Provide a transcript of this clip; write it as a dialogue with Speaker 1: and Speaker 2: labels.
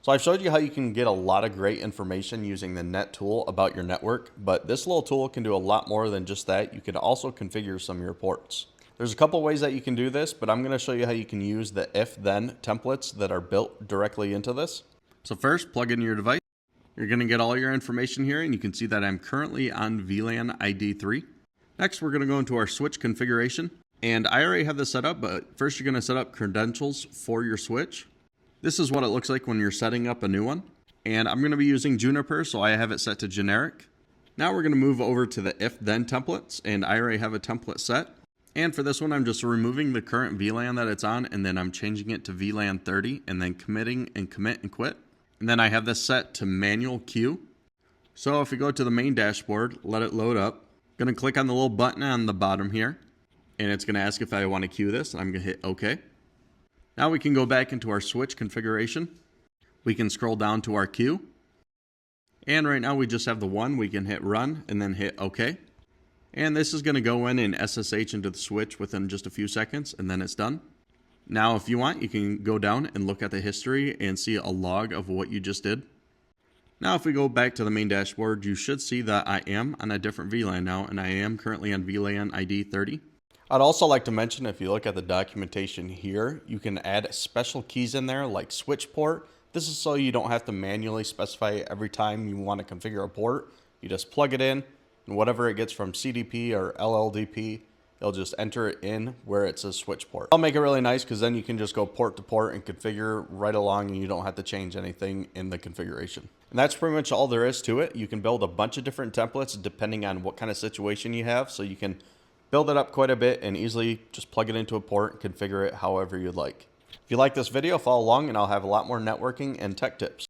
Speaker 1: So I've showed you how you can get a lot of great information using the Netool about your network, but this little tool can do a lot more than just that. You can also configure some of your ports. There's a couple ways that you can do this, but I'm going to show you how you can use the if-then templates that are built directly into this. So first, plug in your device. You're going to get all your information here, and you can see that I'm currently on VLAN ID 3. Next, we're going to go into our switch configuration, and I already have this set up, but first you're going to set up credentials for your switch. This is what it looks like when you're setting up a new one. And I'm going to be using Juniper, so I have it set to generic. Now we're going to move over to the if-then templates, and I already have a template set. And for this one, I'm just removing the current VLAN that it's on, and then I'm changing it to VLAN 30, and then committing and commit and quit. And then I have this set to manual queue. So if we go to the main dashboard, let it load up. I'm going to click on the little button on the bottom here, and it's going to ask if I want to queue this, and I'm going to hit OK. Now we can go back into our switch configuration. We can scroll down to our queue. And right now we just have the one. We can hit run and then hit OK. And this is going to go in and SSH into the switch within just a few seconds, and then it's done. Now if you want, you can go down and look at the history and see a log of what you just did. Now if we go back to the main dashboard, you should see that I am on a different VLAN now, and I am currently on VLAN ID 30. I'd also like to mention, if you look at the documentation here, you can add special keys in there like switch port. This is so you don't have to manually specify every time you want to configure a port. You just plug it in, and whatever it gets from CDP or LLDP, it'll just enter it in where it says switch port. I'll make it really nice because then you can just go port to port and configure right along, and you don't have to change anything in the configuration. And that's pretty much all there is to it. You can build a bunch of different templates depending on what kind of situation you have, so you can build it up quite a bit and easily just plug it into a port and configure it however you'd like. If you like this video, follow along and I'll have a lot more networking and tech tips.